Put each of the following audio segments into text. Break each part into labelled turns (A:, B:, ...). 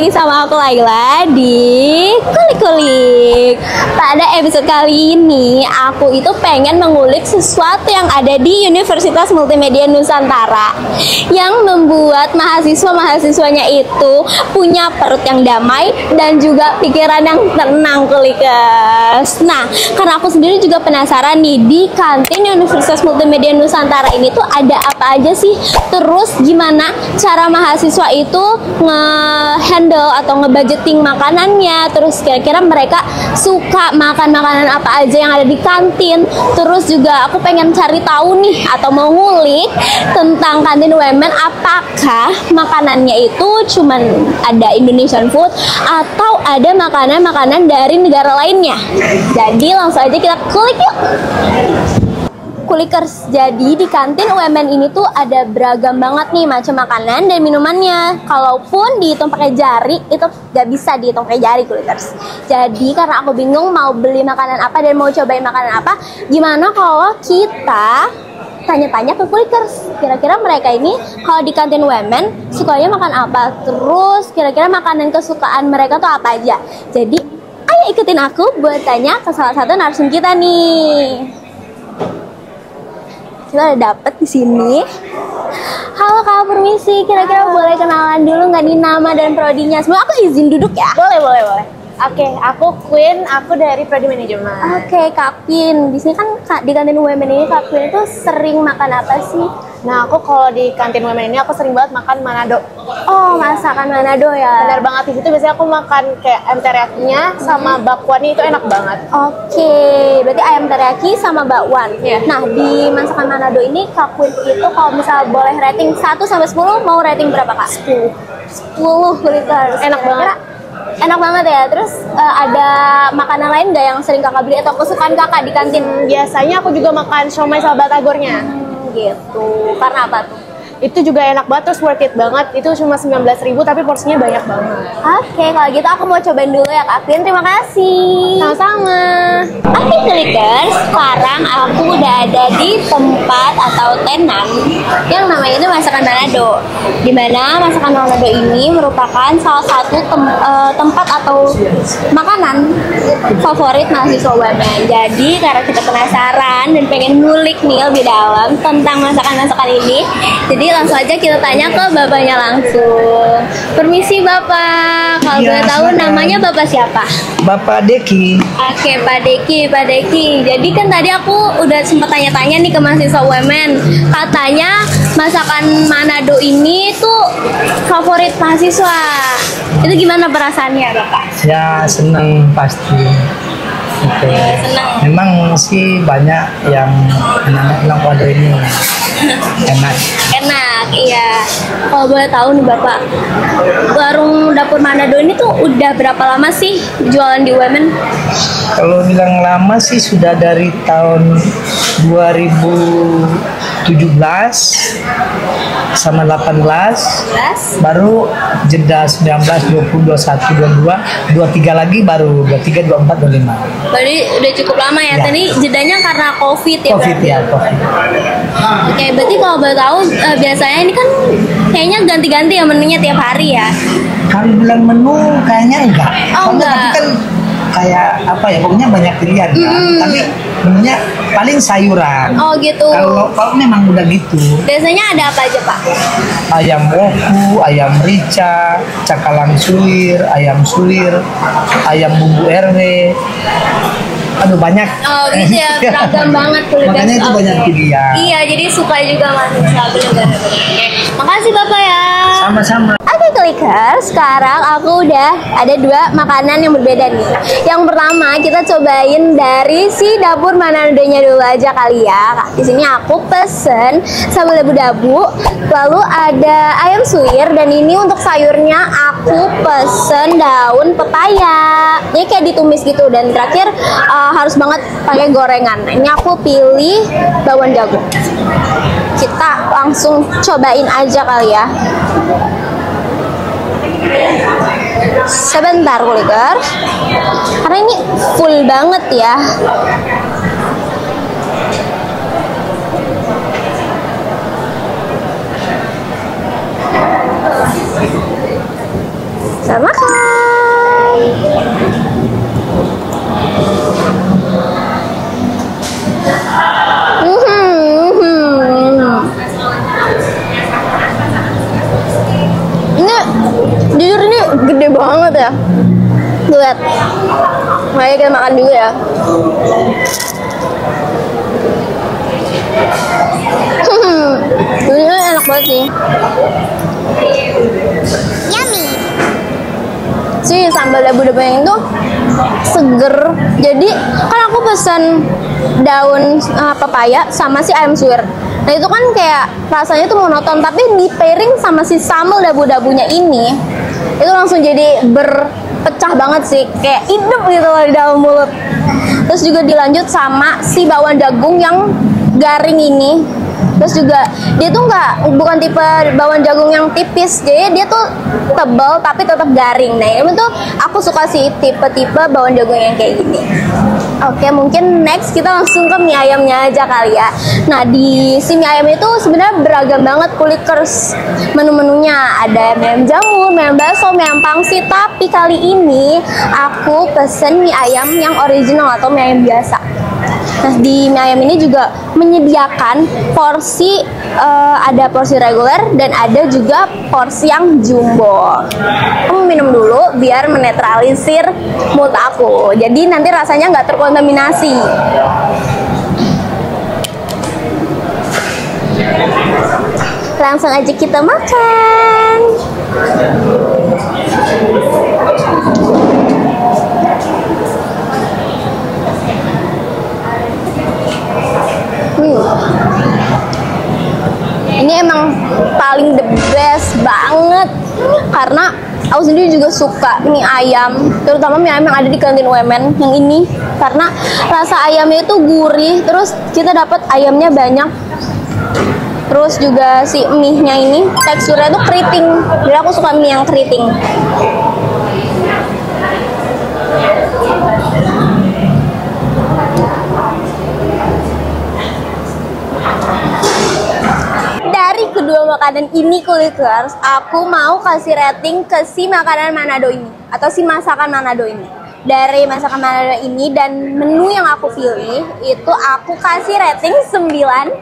A: lagi sama aku Laila di Kulik-Kulik. Pada episode kali ini aku itu pengen mengulik sesuatu yang ada di Universitas Multimedia Nusantara yang membuat mahasiswa-mahasiswanya itu punya perut yang damai dan juga pikiran yang tenang, Kulikers. Nah, karena aku sendiri juga penasaran nih, di kantin Universitas Multimedia Nusantara ini tuh ada apa aja sih? Terus gimana cara mahasiswa itu nge-handle atau nge-budgeting makanannya? Terus kira-kira mereka suka makan makanan apa aja yang ada di kantin? Terus juga aku pengen cari tahu nih, atau mau ngulik tentang kantin UMN, apakah makanannya itu cuman ada Indonesian food atau ada makanan-makanan dari negara lainnya? Jadi langsung aja kita kulik yuk. Kulikers, jadi di kantin UMN ini tuh ada beragam banget nih macam makanan dan minumannya. Kalaupun dihitung pakai jari itu gak bisa dihitung pakai jari, Kulikers. Jadi karena aku bingung mau beli makanan apa dan mau cobain makanan apa, gimana kalau kita tanya-tanya ke Kulikers, kira-kira mereka ini kalau di kantin UMN sukanya makan apa, terus kira-kira makanan kesukaan mereka tuh apa aja. Jadi ayo ikutin aku buat tanya ke salah satu narsum kita nih. Kita udah dapet di sini. Halo Kak, permisi. Kira-kira boleh kenalan dulu nggak nih, nama dan prodinya? Semua aku izin duduk ya.
B: Boleh. Oke, aku Queen, aku dari Prodi Manajemen.
A: Oke, Kak Queen. Di sini kan di kantin UMN ini Kak Queen itu sering makan apa sih?
B: Nah, aku kalau di kantin UMN ini aku sering banget makan Manado.
A: Oh, masakan Manado ya.
B: Benar banget, di situ biasanya aku makan kayak ayam teriyakinya sama bakwannya, itu enak banget.
A: Oke, berarti ayam teriyaki sama bakwan.
B: Iya.
A: Nah, di masakan Manado ini Kak Queen itu kalau misal boleh rating 1 sampai 10, mau rating berapa, Kak? 10 Kulikers.
B: Enak banget.
A: Enak banget ya. Terus ada makanan lain nggak yang sering kakak beli atau kesukaan kakak di kantin?
B: Biasanya aku juga makan siomay sama batagornya.
A: Gitu. Karena apa tuh?
B: Itu juga enak banget, terus worth it banget. Itu cuma 19.000 tapi porsinya banyak banget.
A: Oke, kalau gitu aku mau cobain dulu ya Kak Queen. Terima kasih.
B: Sama-sama.
A: Oke Kulikers, sekarang aku udah ada di tempat atau tenan yang namanya itu masakan Manado. Dimana masakan Manado ini merupakan salah satu tempat atau makanan favorit mahasiswa UMN. Jadi karena kita penasaran dan pengen ngulik nih lebih dalam tentang masakan-masakan ini, jadi langsung aja kita tanya ke bapaknya langsung. Permisi Bapak, kalau boleh tahu namanya Bapak siapa?
C: Bapak Deki.
A: Oke, Pak Deki. Jadi kan tadi aku udah sempat tanya-tanya nih ke mahasiswa UMN. Katanya masakan Manado ini tuh favorit mahasiswa. Itu gimana perasaannya, Bapak?
C: Ya senang pasti. Oke.
A: Senang.
C: Memang sih banyak yang anak-anak bilang waduh ini enak.
A: Enak, iya. Kalau boleh tahu nih Bapak, warung dapur Manado ini tuh udah berapa lama sih jualan di UMN?
C: Kalau bilang lama sih sudah dari tahun 2017 sama 18, baru jeda 19, 20, 21, 22, 23 lagi baru 23, 24, 25.
A: Berarti udah cukup lama ya.
C: Ya.
A: Tadi jedanya karena COVID ya.
C: Covid
A: berarti?
C: ya, Covid.
A: Oke, berarti kalau boleh tahu biasanya ini kan kayaknya ganti-ganti ya menunya tiap hari ya.
C: Kalau bilang menu kayaknya enggak.
A: Oh, enggak.
C: Tapi kan kayak apa ya, pokoknya banyak pilihan kan. Tapi menunya paling sayuran.
A: Oh gitu.
C: Kalau memang udah gitu.
A: Biasanya ada apa aja Pak?
C: Ayam woku, ayam rica, cakalang suwir, ayam suwir, ayam bumbu RW. Aduh banyak.
A: Oh gitu ya, beragam banget Kulikers.
C: Makanya itu banyak pilihan.
A: Iya, jadi suka juga mahasiswa bener-bener. Oke, makasih Bapak ya.
C: Sama-sama.
A: Oke Kulikers, sekarang aku udah ada 2 makanan yang berbeda nih. Yang pertama kita cobain dari si dapur Manadonya dulu aja kali ya. Di sini aku pesen sambal dabu-dabu, lalu ada ayam suwir, dan ini untuk sayurnya aku pesen daun pepaya. Ini kayak ditumis gitu, dan terakhir harus banget pakai gorengan. Ini aku pilih bawang jagung. Kita langsung cobain aja kali ya. Sebentar Kulikers, karena ini full banget ya. Selamat makan. Ini jujur ini gede banget ya. Lihat. Mari kita makan dulu ya. Ini enak banget sih. Yummy. Si sambal dabu-dabunya itu seger. Jadi kan aku pesan daun pepaya sama si ayam suwir. Nah itu kan kayak rasanya tuh monoton, tapi di pairing sama si sambal dabu-dabunya ini itu langsung jadi berpecah banget sih, kayak hidup gitu loh di dalam mulut. Terus juga dilanjut sama si bawang jagung yang garing ini. Terus juga dia tuh bukan tipe bawang jagung yang tipis, jadi dia tuh tebal tapi tetap garing. Nah ini tuh aku suka sih tipe-tipe bawang jagung yang kayak gini. Oke, mungkin next kita langsung ke mie ayamnya aja kali ya. Nah di si mie ayam itu sebenarnya beragam banget kulikers menu-menunya. Ada mie ayam jamur, mie ayam bakso, mie ayam pangsit. Tapi kali ini aku pesen mie ayam yang original atau mie ayam biasa. Nah di mie ayam ini juga menyediakan porsi, ada porsi reguler dan ada juga porsi yang jumbo. Aku minum dulu biar menetralisir mood aku, jadi nanti rasanya nggak terkontaminasi. Langsung aja kita makan. Ini emang paling the best banget karena aku sendiri juga suka mie ayam, terutama mie ayam yang ada di kantin UMN yang ini, karena rasa ayamnya itu gurih, terus kita dapat ayamnya banyak, terus juga si mie-nya ini teksturnya tuh keriting, jadi aku suka mie yang keriting. Dari kedua makanan ini kulikers, aku mau kasih rating ke si makanan Manado ini atau si masakan Manado ini. Dari masakan Manado ini dan menu yang aku pilih itu aku kasih rating 9/10.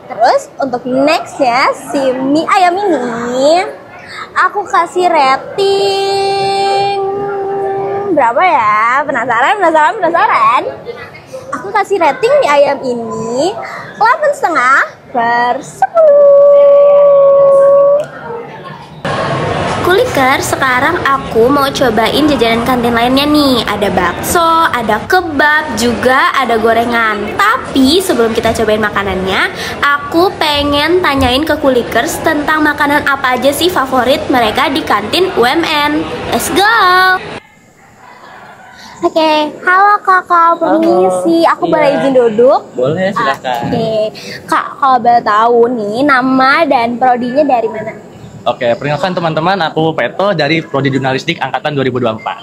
A: Terus untuk nextnya si mie ayam ini aku kasih rating berapa ya? Penasaran? Aku kasih rating mie ayam ini 8,5/10. Kuliker, sekarang aku mau cobain jajanan kantin lainnya nih. Ada bakso, ada kebab, juga ada gorengan. Tapi sebelum kita cobain makanannya, aku pengen tanyain ke Kulikers tentang makanan apa aja sih favorit mereka di kantin UMN. Let's go! Oke, halo kakak, permisi. Aku boleh izin duduk?
D: Boleh, silakan.
A: Oke, kak, kalau boleh tahu nih nama dan prodinya dari mana?
D: Oke, perkenalkan teman-teman, aku Peto dari Prodi Jurnalistik Angkatan 2024.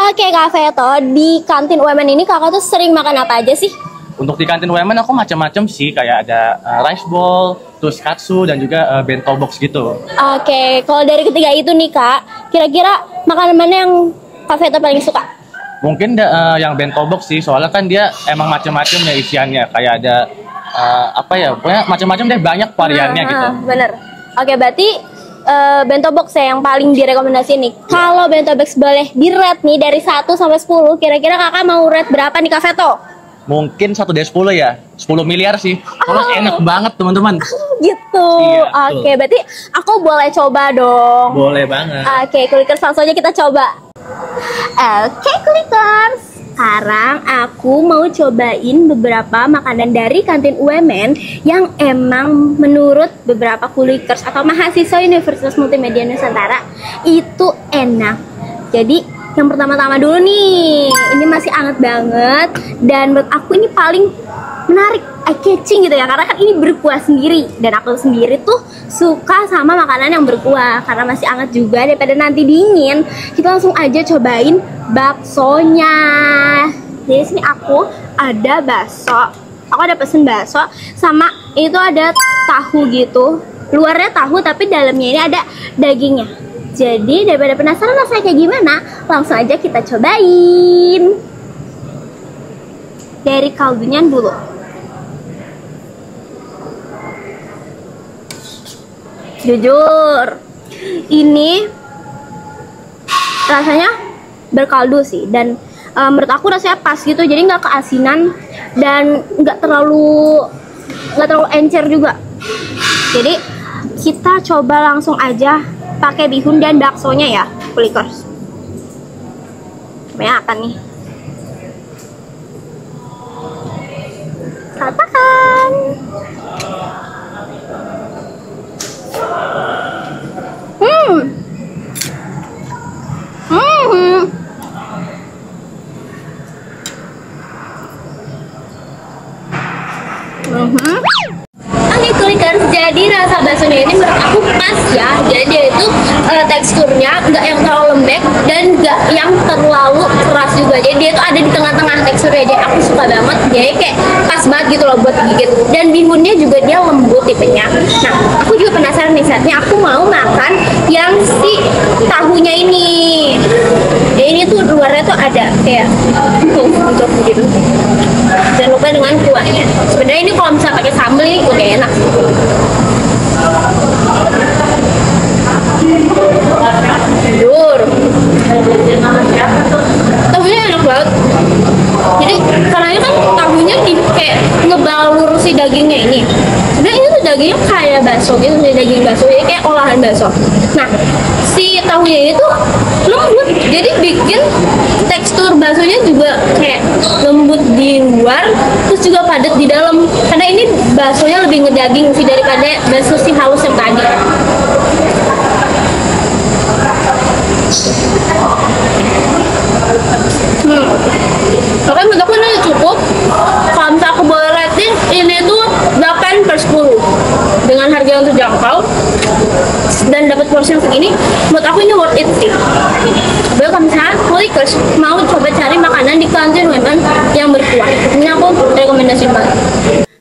A: Oke, Kak Veto, di kantin UMN ini kakak tuh sering makan apa aja sih?
D: Untuk di kantin UMN aku macam-macam sih, kayak ada rice bowl, terus katsu, dan juga bento box gitu.
A: Oke, kalau dari ketiga itu nih kak, kira-kira makanan mana yang Kak Veto paling suka?
D: Mungkin yang bento box sih, soalnya kan dia emang macam-macam ya isiannya, kayak ada apa ya, pokoknya macam-macam deh, banyak variannya gitu.
A: Bener. Oke, berarti bento box ya yang paling direkomendasi nih. Kalau bento box boleh di-rate nih dari 1 sampai 10, kira-kira kakak mau rate berapa nih Kak Veto?
D: Mungkin 1 dari 10 ya, 10 miliar sih. Soalnya enak banget teman-teman.
A: Gitu.
D: Iya,
A: Oke, berarti aku boleh coba dong.
D: Boleh banget.
A: Oke, Kulikers, langsung aja kita coba. Oke, Kulikers, sekarang aku mau cobain beberapa makanan dari kantin UMN yang emang menurut beberapa Kulikers atau mahasiswa Universitas Multimedia Nusantara itu enak. Jadi yang pertama-tama dulu nih, ini masih anget banget dan menurut aku ini paling menarik, eye-catching gitu ya, karena kan ini berkuah sendiri dan aku sendiri tuh suka sama makanan yang berkuah karena masih anget juga, daripada nanti dingin. Kita langsung aja cobain baksonya. Jadi sini aku ada bakso, aku ada pesen bakso sama itu ada tahu gitu, luarnya tahu tapi dalamnya ini ada dagingnya. Jadi daripada penasaran rasanya kayak gimana, langsung aja kita cobain. Dari kaldunya dulu. Jujur, ini rasanya berkaldu sih, dan menurut aku rasanya pas gitu, jadi nggak keasinan dan nggak terlalu encer juga. Jadi kita coba langsung aja pakai bihun dan baksonya ya, Kulikers. Kebanyakan nih. Katakan. Oke Kulikers, jadi rasa baksonya ini menurut aku pas ya. Jadi dia itu teksturnya nggak yang terlalu lembek dan nggak yang terlalu keras juga. Jadi dia itu ada di tengah-tengah teksturnya. Jadi aku suka banget. Jadi kayak pas banget gitu loh buat gigit. Dan bihunnya juga dia lembut tipenya. Nah, aku juga penasaran nih, saatnya aku mau makan yang si tahunya ini. Jadi ini tuh luarnya tuh ada kayak untuk gitu. Jangan lupa dengan kuahnya. Sebenarnya ini kalau misalnya pakai sambal ini udah enak. Jujur, tahunya enak banget. Jadi karena ini kan tahunya di kayak ngebalur si dagingnya ini. Sebenarnya ini tuh dagingnya kayak bakso gitu, daging bakso, jadi kayak olahan bakso. Nah, si tahunya ini tuh lembut, jadi bikin tekstur baksonya juga kayak lembut di luar, terus juga padat di dalam. Karena ini baksonya lebih ngedaging sih daripada bakso si halus yang tadi. Oke, menurut aku ini cukup. Kalau misalnya aku boleh rating, ini tuh 8/10 dengan harga yang terjangkau dan dapat porsi yang segini. Menurut aku ini worth it sih. Tapi kalau misalnya Kulikers mau coba cari makanan di kantin women yang berkuah, ini aku rekomendasi banget.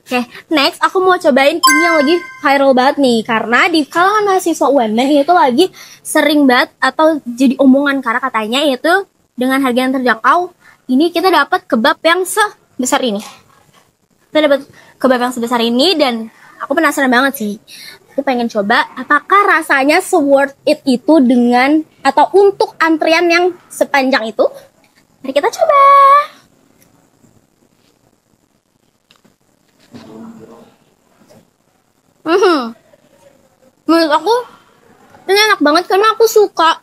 A: Oke, next aku mau cobain ini yang lagi viral banget nih, karena di kalangan mahasiswa UMN ini tuh lagi sering banget atau jadi omongan, karena katanya itu dengan harga yang terjangkau, ini kita dapat kebab yang sebesar ini. Kita dapat kebab yang sebesar ini dan aku penasaran banget sih. Aku pengen coba apakah rasanya worth it itu dengan atau untuk antrian yang sepanjang itu. Mari kita coba. Menurut aku ini enak banget karena aku suka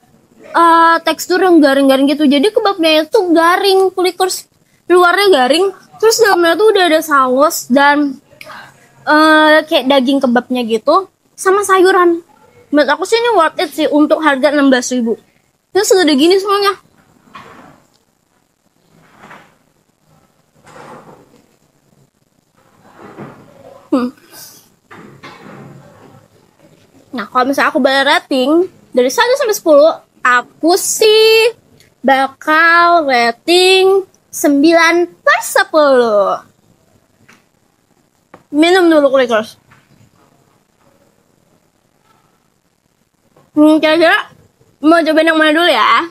A: tekstur yang garing-garing gitu. Jadi kebabnya itu garing, Kulikers, luarnya garing, terus dalamnya tuh udah ada saus dan kayak daging kebabnya gitu sama sayuran. Menurut aku sih ini worth it sih untuk harga 16.000. Ini segede gini semuanya. Nah, kalau misalnya aku boleh rating dari 1 sampai 10, aku sih bakal rating 9/10. Minum dulu Kulikers. Kira-kira mau cobain yang mana dulu ya?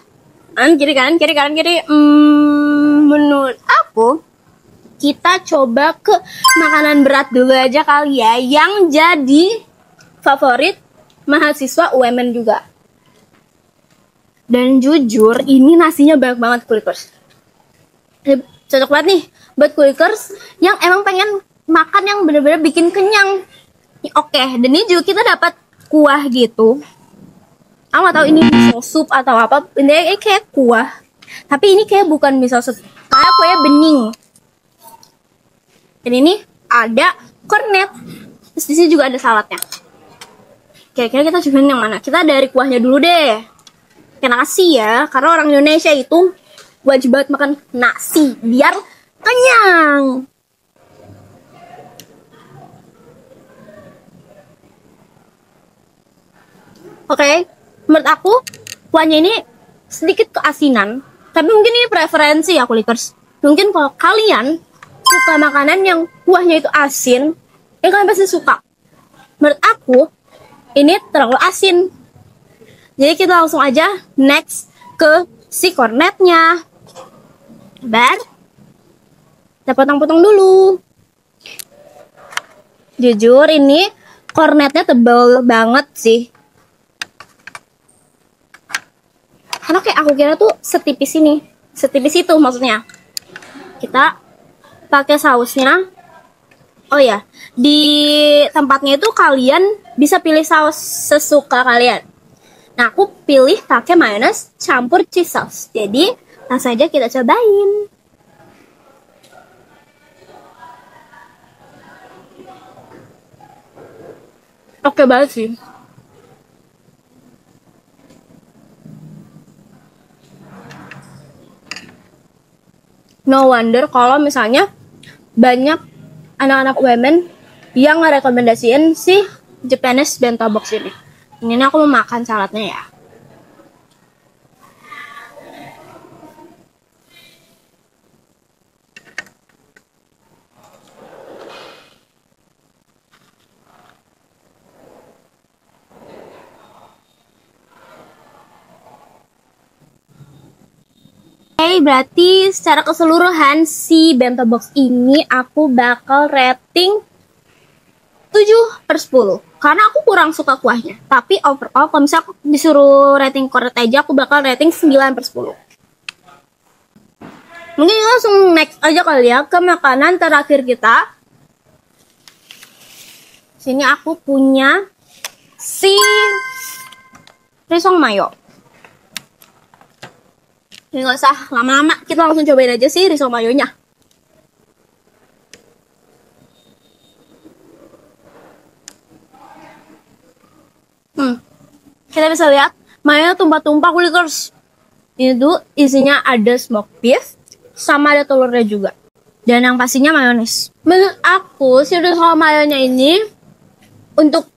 A: Kiri kanan, kiri kanan, kiri. Menurut aku kita coba ke makanan berat dulu aja kali ya, yang jadi favorit mahasiswa UMN juga. Dan jujur ini nasinya banyak banget Kulikers. Cocok banget nih buat Kulikers yang emang pengen makan yang bener-bener bikin kenyang. Oke, dan ini juga kita dapat kuah gitu. Aku gak tahu ini miso sup atau apa. Ini kayak kuah, tapi ini kayak bukan miso sup, kayak kuahnya bening. Dan ini ada kornet. Terus di sini juga ada saladnya. Kira-kira kita cobain yang mana? Kita dari kuahnya dulu deh. Kayak nasi ya, karena orang Indonesia itu wajib banget makan nasi biar kenyang. Oke, menurut aku kuahnya ini sedikit keasinan, tapi mungkin ini preferensi ya Kulikers. Mungkin kalau kalian suka makanan yang kuahnya itu asin, ya kalian pasti suka. Menurut aku ini terlalu asin. Jadi kita langsung aja next ke si kornetnya. Kita potong-potong dulu. Jujur ini kornetnya tebal banget sih. Karena kayak aku kira tuh setipis ini, setipis itu maksudnya. Kita pakai sausnya. Oh ya, di tempatnya itu kalian bisa pilih saus sesuka kalian. Nah, aku pilih pakai mayones campur cheese sauce. Jadi, langsung aja kita cobain. Oke banget sih. No wonder kalau misalnya banyak anak-anak women yang ngerekomendasiin si Japanese bento box ini. Ini aku mau makan saladnya ya. Berarti secara keseluruhan si bento box ini aku bakal rating 7/10 karena aku kurang suka kuahnya. Tapi overall kalau misalnya aku disuruh rating kornet aja, aku bakal rating 9/10. Mungkin langsung next aja kali ya ke makanan terakhir kita. Sini aku punya si risong mayo. Ini nggak usah lama-lama, kita langsung cobain aja sih risol mayonya. Kita bisa lihat mayonya tumpah-tumpah kulikers. Ini tuh isinya ada smoked beef sama ada telurnya juga. Dan yang pastinya mayones. Menurut aku si risol mayonya ini untuk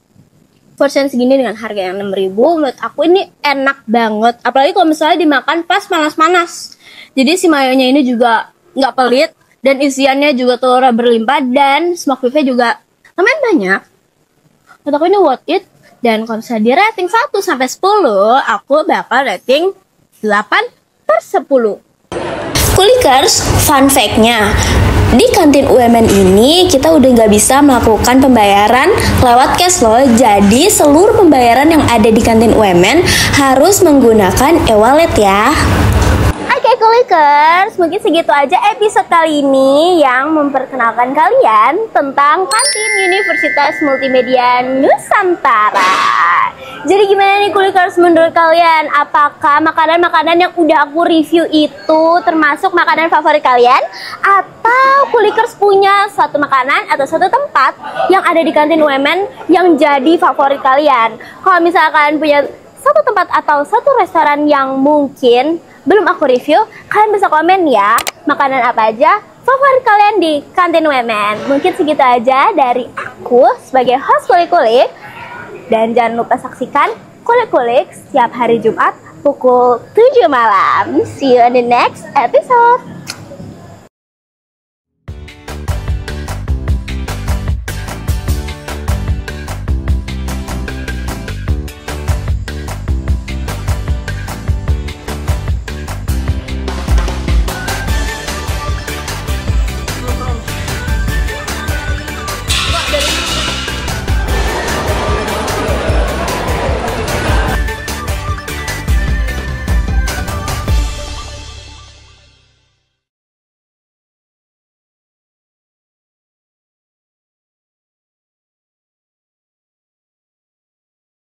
A: porsi segini dengan harga yang 6.000, menurut aku ini enak banget. Apalagi kalau misalnya dimakan pas panas-panas. Jadi si mayonya ini juga nggak pelit dan isiannya juga telurnya berlimpah dan smoke beefnya juga lumayan banyak. Menurut aku ini worth it. Dan kalau misalnya di rating 1-10, aku bakal rating 8/10. Kulikers, fun fact-nya, di kantin UMN ini kita udah nggak bisa melakukan pembayaran lewat cash loh. Jadi seluruh pembayaran yang ada di kantin UMN harus menggunakan e-wallet ya. Oke Kulikers, mungkin segitu aja episode kali ini yang memperkenalkan kalian tentang kantin Universitas Multimedia Nusantara. Jadi gimana nih Kulikers menurut kalian? Apakah makanan-makanan yang udah aku review itu termasuk makanan favorit kalian? Atau Kulikers punya satu makanan atau satu tempat yang ada di kantin UMN yang jadi favorit kalian? Kalau misalkan punya satu tempat atau satu restoran yang mungkin belum aku review, kalian bisa komen ya makanan apa aja favorit kalian di kantin UMN. Mungkin segitu aja dari aku sebagai host Kulik-Kulik. Dan jangan lupa saksikan Kulik-Kulik setiap hari Jumat pukul 7 malam. See you in the next episode.